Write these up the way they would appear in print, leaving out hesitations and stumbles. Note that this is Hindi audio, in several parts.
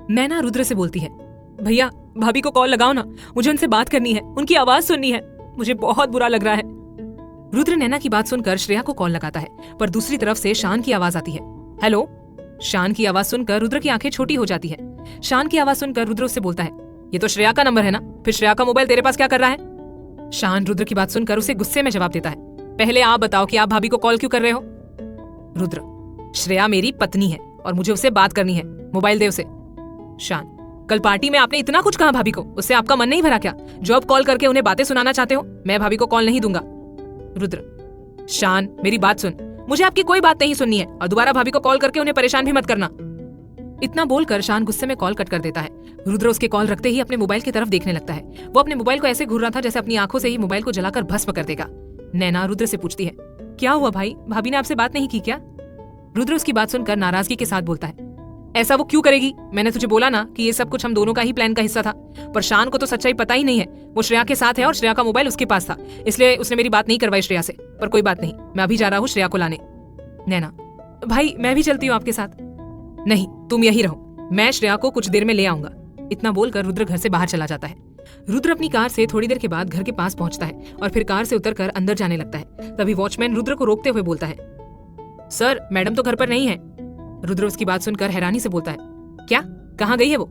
नैना रुद्र से बोलती है, भैया भाभी को कॉल लगाओ ना, मुझे उनसे बात करनी है, उनकी आवाज सुननी है, मुझे बहुत बुरा लग रहा है। रुद्र नैना की बात सुनकर श्रेया को कॉल लगाता है, पर दूसरी तरफ से शान की आवाज आती है। हेलो। शान की आवाज सुनकर रुद्र की आंखें छोटी हो जाती है। शान की आवाज सुनकर रुद्र उससे बोलता है, ये तो श्रेया का नंबर है ना, फिर श्रेया का मोबाइल तेरे पास क्या कर रहा है? शान रुद्र की बात सुनकर उसे गुस्से में जवाब देता है, पहले आप बताओ कि आप भाभी को कॉल क्यों कर रहे हो? रुद्र, श्रेया मेरी पत्नी है और मुझे उससे बात करनी है, मोबाइल दे उसे। शान, कल पार्टी में आपने इतना कुछ कहा भाभी को, उससे आपका मन नहीं भरा क्या? जो अब कॉल करके उन्हें बातें सुनाना चाहते हो? मैं भाभी को कॉल नहीं दूंगा। रुद्र, शान मेरी बात सुन, मुझे आपकी कोई बात नहीं सुननी है और दोबारा भाभी को कॉल करके उन्हें परेशान भी मत करना। इतना बोलकर शान गुस्से में कॉल कट कर देता है। रुद्र उसके कॉल रखते ही अपने मोबाइल की तरफ देखने लगता है। वो अपने मोबाइल को ऐसे घूर रहा था जैसे अपनी आंखों से ही मोबाइल को जलाकर भस्म कर देगा। नैना रुद्र से पूछती है, क्या हुआ भाई, भाभी ने आपसे बात नहीं की क्या? रुद्र उसकी बात सुनकर नाराजगी के साथ बोलता है, ऐसा वो क्यों करेगी? मैंने तुझे बोला ना कि ये सब कुछ हम दोनों का ही प्लान का हिस्सा था। पर शान को तो सच्चाई पता ही नहीं है, वो श्रेया के साथ है और श्रेया का मोबाइल उसके पास था, इसलिए उसने मेरी बात नहीं करवाई श्रेया से। पर कोई बात नहीं, मैं अभी जा रहा हूँ श्रेया को लाने। नैना, भाई मैं भी चलती हूँ आपके साथ। नहीं, तुम यही रहो, मैं श्रेया को कुछ देर में ले आऊंगा। इतना बोलकर रुद्र घर से बाहर चला जाता है। रुद्र अपनी कार से थोड़ी देर के बाद घर के पास पहुंचता है और फिर कार से उतरकर अंदर जाने लगता है। तभी वॉचमैन रुद्र को रोकते हुए बोलता है, सर मैडम तो घर पर नहीं है। रुद्र उसकी बात सुनकर हैरानी से बोलता है, क्या, कहाँ गई है वो?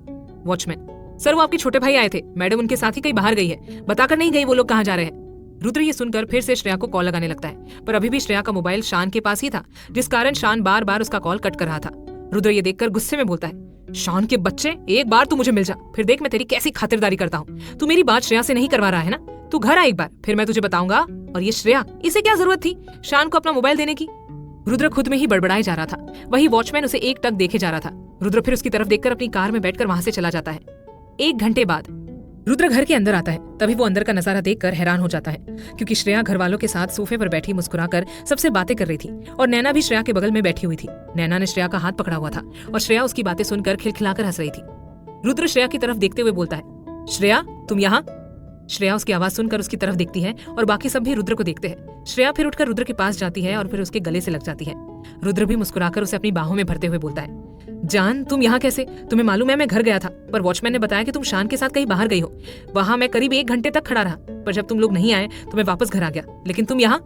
वॉचमैन, सर वो आपके छोटे भाई आए थे, मैडम उनके साथ ही कहीं बाहर गई है, बताकर नहीं गई वो लोग कहाँ जा रहे हैं। रुद्र ये सुनकर फिर से श्रेया को कॉल लगाने लगता है, पर अभी भी श्रेया का मोबाइल शान के पास ही था, जिस कारण शान बार बार उसका कॉल कट कर रहा था। रुद्र ये देखकर गुस्से में बोलता है, शान के बच्चे, एक बार तू मुझे मिल जा, फिर देख मैं तेरी कैसी खातिरदारी करता हूँ। तू मेरी बात श्रेया से नहीं करवा रहा है ना? तू घर आ एक बार, फिर मैं तुझे बताऊंगा। और ये श्रेया, इसे क्या जरूरत थी शान को अपना मोबाइल देने की? रुद्र खुद में ही बड़बड़ाए जा रहा था। वही वॉचमैन उसे एक टक देखे जा रहा था। रुद्र फिर उसकी तरफ देखकर अपनी कार में बैठकर वहां से चला जाता है। 1 घंटे बाद रुद्र घर के अंदर आता है। तभी वो अंदर का नजारा देखकर हैरान हो जाता है, क्योंकि श्रेया घर वालों के साथ सोफे पर बैठी मुस्कुराकर सबसे बातें कर रही थी और नैना भी श्रेया के बगल में बैठी हुई थी। नैना ने श्रेया का हाथ पकड़ा हुआ था और श्रेया उसकी बातें सुनकर खिलखिलाकर हंस रही थी। रुद्र श्रेया की तरफ देखते हुए बोलता है, श्रेया तुम यहाँ? श्रेया उसकी आवाज सुनकर उसकी तरफ देखती है और बाकी सब भी रुद्र को देखते हैं। श्रेया फिर उठकर रुद्र के पास जाती है और फिर उसके गले से लग जाती है। रुद्र भी मुस्कुराकर उसे अपनी बाहों में भरते हुए बोलता है, जान तुम यहाँ कैसे? तुम्हें मालूम है मैं घर गया था, पर वॉचमैन ने बताया कि तुम शान के साथ कहीं बाहर गई हो। वहाँ मैं करीब 1 घंटे तक खड़ा रहा, पर जब तुम लोग नहीं आए तो मैं वापस घर आ गया। लेकिन तुम यहाँ?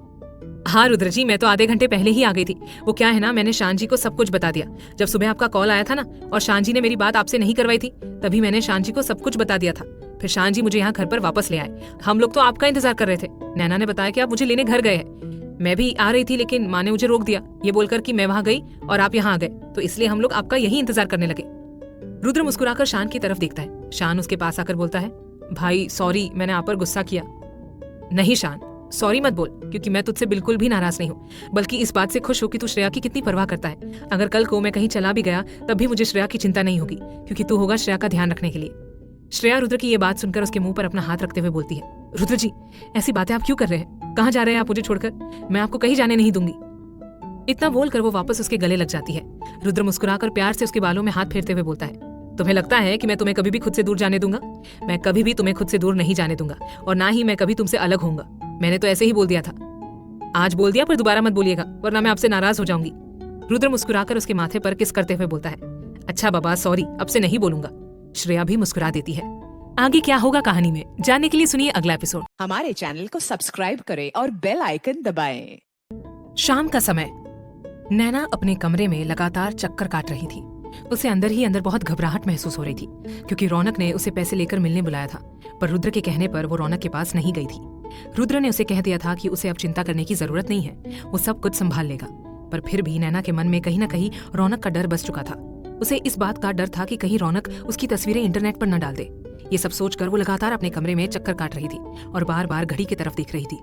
हाँ रुद्र जी, मैं तो आधे घंटे पहले ही आ गई थी। वो क्या है ना, मैंने शान जी को सब कुछ बता दिया। जब सुबह आपका कॉल आया था ना और शान जी ने मेरी बात आपसे नहीं करवाई थी, तभी मैंने शान जी को सब कुछ बता दिया था। फिर शान जी मुझे यहाँ घर पर वापस ले आए। हम लोग तो आपका इंतजार कर रहे थे। नैना ने बताया कि आप मुझे लेने घर गए हैं। मैं भी आ रही थी, लेकिन माँ ने मुझे रोक दिया, ये बोलकर कि मैं वहाँ गई और आप यहाँ आ गए, तो इसलिए हम लोग आपका यही इंतजार करने लगे। रुद्र मुस्कुराकर शान की तरफ देखता है। शान उसके पास आकर बोलता है, भाई सॉरी, मैंने आप पर गुस्सा किया। नहीं शान, सॉरी मत बोल, क्योंकि मैं तुझसे बिल्कुल भी नाराज नहीं हूँ, बल्कि इस बात से खुश हूँ कि तू श्रेया की कितनी परवाह करता है। अगर कल को मैं कहीं चला भी गया तब भी मुझे श्रेया की चिंता नहीं होगी, क्योंकि तू होगा श्रेया का ध्यान रखने के लिए। श्रेया रुद्र की ये बात सुनकर उसके मुंह पर अपना हाथ रखते हुए बोलती है, रुद्र जी ऐसी बातें आप क्यों कर रहे हैं? कहाँ जा रहे हैं आप मुझे छोड़कर? मैं आपको कहीं जाने नहीं दूंगी। इतना बोलकर वो वापस उसके गले लग जाती है। रुद्र मुस्कुराकर प्यार से उसके बालों में हाथ फेरते हुए बोलता है, तुम्हें लगता है कि मैं तुम्हें कभी भी खुद से दूर जाने दूंगा? मैं कभी भी तुम्हें खुद से दूर नहीं जाने दूंगा, और ना ही मैं कभी तुमसे अलग होऊंगा। मैंने तो ऐसे ही बोल दिया था। आज बोल दिया, पर दोबारा मत बोलिएगा, वरना मैं आपसे नाराज हो जाऊंगी। रुद्र मुस्कुराकर उसके माथे पर किस करते हुए बोलता है, अच्छा बाबा सॉरी, अब से नहीं बोलूंगा। श्रेया भी मुस्कुरा देती है। आगे क्या होगा कहानी में जानने के लिए सुनिए अगला एपिसोड। हमारे चैनल को सब्सक्राइब करें और बेल आइकन दबाएं। शाम का समय। नैना अपने कमरे में लगातार चक्कर काट रही थी। उसे अंदर ही अंदर बहुत घबराहट महसूस हो रही थी, क्योंकि रौनक ने उसे पैसे लेकर मिलने बुलाया था, पर रुद्र के कहने पर वो रौनक के पास नहीं गई थी। रुद्र ने उसे कह दिया था कि उसे अब चिंता करने की जरूरत नहीं है, वो सब कुछ संभाल लेगा। पर फिर भी नैना के मन में कहीं न कहीं रौनक का डर बस चुका था। उसे इस बात का डर था कि कहीं रौनक उसकी तस्वीरें इंटरनेट पर न डाल दे। ये सब सोचकर वो लगातार अपने कमरे में चक्कर काट रही थी और बार बार घड़ी की तरफ देख रही थी।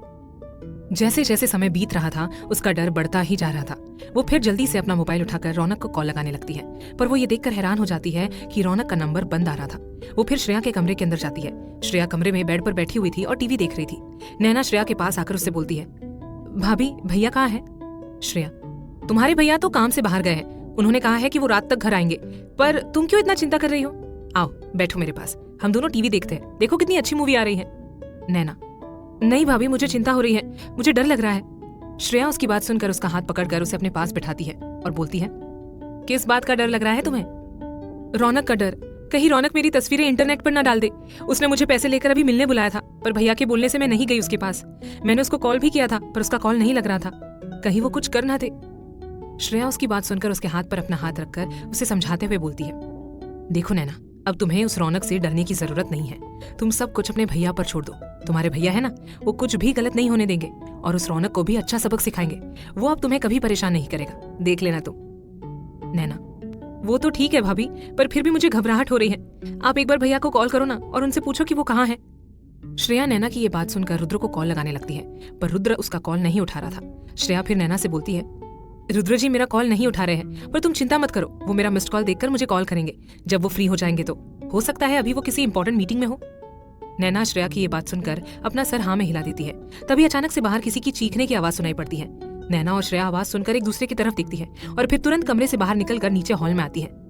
जैसे जैसे समय बीत रहा था, उसका डर बढ़ता ही जा रहा था। वो फिर जल्दी से अपना मोबाइल उठाकर रौनक को कॉल लगाने लगती है, पर वो ये देखकर हैरान हो जाती है कि रौनक का नंबर बंद आ रहा था। वो फिर श्रेया के कमरे के अंदर जाती है। श्रेया कमरे में बेड पर बैठी हुई थी और टीवी देख रही थी। नैना श्रेया के पास आकर उससे बोलती है, भाभी भैया कहाँ है? श्रेया, तुम्हारे भैया तो काम से बाहर गए हैं, उन्होंने कहा है कि वो रात तक घर आएंगे, पर तुम क्यों इतना चिंता कर रही हो? आओ बैठो मेरे पास, हम दोनों टीवी देखते हैं, देखो कितनी अच्छी मूवी आ रही है। नैना, नहीं भाभी, मुझे चिंता हो रही है, मुझे डर लग रहा है। श्रेया उसकी बात सुनकर उसका हाथ पकड़कर उसे अपने पास बिठाती है और बोलती है, किस बात का डर लग रहा है तुम्हें? रौनक का डर, कहीं रौनक मेरी तस्वीरें इंटरनेट पर ना डाल दे। उसने मुझे पैसे लेकर अभी मिलने बुलाया था, पर भैया के बोलने से मैं नहीं गई उसके पास। मैंने उसको कॉल भी किया था, पर उसका कॉल नहीं लग रहा था। कहीं वो कुछ कर ना दे। श्रेया उसकी बात सुनकर उसके हाथ पर अपना हाथ रखकर उसे समझाते हुए बोलती है, देखो नैना, अब तुम्हें उस रौनक से डरने की जरूरत नहीं है। तुम सब कुछ अपने भैया पर छोड़ दो। तुम्हारे भैया है ना, वो कुछ भी गलत नहीं होने देंगे और उस रौनक को भी अच्छा सबक सिखाएंगे। वो अब तुम्हें कभी परेशान नहीं करेगा, देख लेना तुम। नैना, वो तो ठीक है भाभी, पर फिर भी मुझे घबराहट हो रही है। आप एक बार भैया को कॉल करो ना और उनसे पूछो कि वो कहाँ है। श्रेया नैना की ये बात सुनकर रुद्र को कॉल लगाने लगती है, पर रुद्र उसका कॉल नहीं उठा रहा था। श्रेया फिर नैना से बोलती है, रुद्र जी मेरा कॉल नहीं उठा रहे हैं, पर तुम चिंता मत करो, वो मेरा मिस्ड कॉल देखकर मुझे कॉल करेंगे जब वो फ्री हो जाएंगे। तो हो सकता है अभी वो किसी इंपॉर्टेंट मीटिंग में हो। नैना श्रेया की ये बात सुनकर अपना सर हाँ में हिला देती है। तभी अचानक से बाहर किसी की चीखने की आवाज सुनाई पड़ती है। नैना और श्रेया आवाज सुनकर एक दूसरे की तरफ देखती है और फिर तुरंत कमरे से बाहर निकलकर नीचे हॉल में आती है।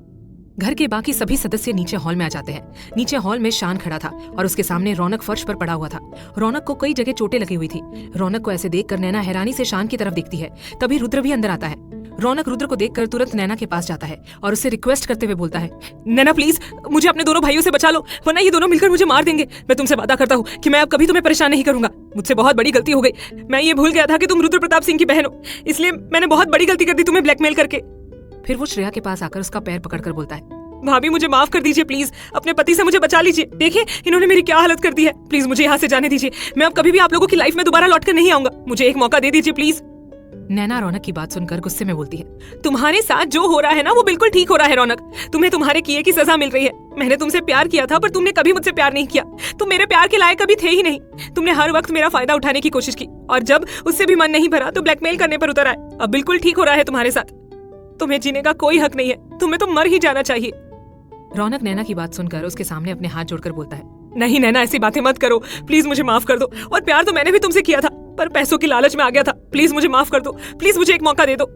घर के बाकी सभी सदस्य नीचे हॉल में आ जाते हैं। नीचे हॉल में शान खड़ा था और उसके सामने रौनक फर्श पर पड़ा हुआ था। रौनक को कई जगह चोटें लगी हुई थी। रौनक को ऐसे देखकर नैना हैरानी से शान की तरफ देखती है। तभी रुद्र भी अंदर आता है। रौनक रुद्र को देखकर तुरंत नैना के पास जाता है और उससे रिक्वेस्ट करते हुए बोलता है, नैना प्लीज मुझे अपने दोनों भाइयों से बचा लो, वरना ये दोनों मिलकर मुझे मार देंगे। मैं तुमसे वादा करता हूँ कि मैं अब कभी तुम्हें परेशान नहीं करूंगा। मुझसे बहुत बड़ी गलती हो गई। मैं ये भूल गया था कि तुम रुद्र प्रताप सिंह की बहन हो, इसलिए मैंने बहुत बड़ी गलती कर दी तुम्हें ब्लैकमेल करके। फिर वो श्रेया के पास आकर उसका पैर पकड़कर बोलता है, भाभी मुझे माफ कर दीजिए प्लीज, अपने पति से मुझे बचा लीजिए। देखिए इन्होंने मेरी क्या हालत कर दी है। प्लीज मुझे यहाँ से जाने दीजिए। मैं अब कभी भी आप लोगों की लाइफ में दोबारा लौट कर नहीं आऊंगा। मुझे एक मौका दे दीजिए प्लीज। नैना रौनक की बात सुनकर गुस्से में बोलती है, तुम्हारे साथ जो हो रहा है ना वो बिल्कुल ठीक हो रहा है रौनक। तुम्हें तुम्हारे किए की सजा मिल रही है। मैंने तुमसे प्यार किया था, पर तुमने कभी मुझसे प्यार नहीं किया। तुम मेरे प्यार के लायक कभी थे ही नहीं। तुमने हर वक्त मेरा फायदा उठाने की कोशिश की और जब उससे भी मन नहीं भरा तो ब्लैकमेल करने पर उतर आए। अब बिल्कुल ठीक हो रहा है तुम्हारे साथ। तुम्हें जीने का कोई हक नहीं है। तुम्हें तो मर ही जाना चाहिए। रौनक नैना की बात सुनकर उसके सामने अपने हाथ जोड़कर बोलता है, नहीं नैना ऐसी बातें मत करो, प्लीज मुझे माफ कर दो। और प्यार तो मैंने भी तुमसे किया था, पर पैसों की लालच में आ गया था। प्लीज मुझे माफ कर दो, प्लीज मुझे एक मौका दे दो।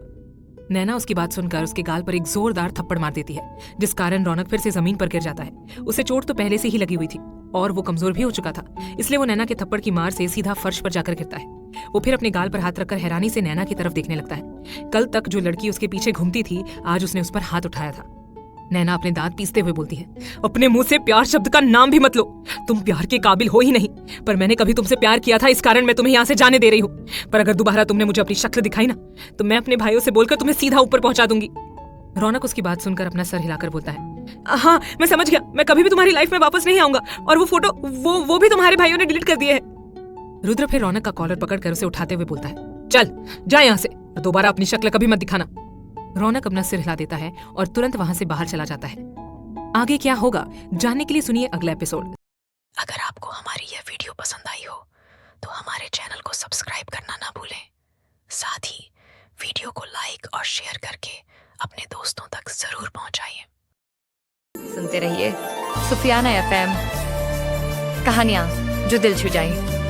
नैना उसकी बात सुनकर उसके गाल पर एक जोरदार थप्पड़ मार देती है, जिस कारण रौनक फिर से जमीन पर गिर जाता है। उसे चोट तो पहले से ही लगी हुई थी और वो कमजोर भी हो चुका था, इसलिए वो नैना के थप्पड़ की मार से सीधा फर्श पर जाकर गिरता है। वो फिर अपने गाल पर हाथ रखकर हैरानी से नैना की तरफ देखने लगता है। कल तक जो लड़की उसके पीछे घूमती थी, आज उसने उस पर हाथ उठाया था। नैना अपने दांत पीसते हुए बोलती है, अपने मुंह से प्यार शब्द का नाम भी मत लो। तुम प्यार के काबिल हो ही नहीं, पर मैंने कभी तुमसे प्यार किया था, इस कारण मैं तुम्हें यहाँ से जाने दे रही हूँ। पर अगर दोबारा तुमने मुझे अपनी शक्ल दिखाई ना, तो मैं अपने भाइयों से बोलकर तुम्हें सीधा ऊपर पहुंचा दूंगी। रौनक उसकी बात सुनकर अपना सर हिलाकर बोलता है, हाँ मैं समझ गया, मैं कभी भी तुम्हारी लाइफ में वापस नहीं आऊंगा। और वो फोटो वो भी तुम्हारे भाइयों ने डिलीट कर दिए है। रुद्र फिर रौनक का कॉलर पकड़कर उसे उठाते हुए बोलता है, चल जा यहाँ से, दोबारा अपनी शक्ल कभी मत दिखाना। रौनक अपना सिर हिला देता है और तुरंत वहां से बाहर चला जाता है। आगे क्या होगा जानने के लिए सुनिए अगला एपिसोड। अगर आपको हमारी यह वीडियो पसंद आई हो तो हमारे चैनल को सब्सक्राइब करना ना भूलें। साथ ही वीडियो को लाइक और शेयर करके अपने दोस्तों तक जरूर पहुंचाइए। सुनते रहिए सुफियाना FM, कहानियां जो दिल छू जाएं।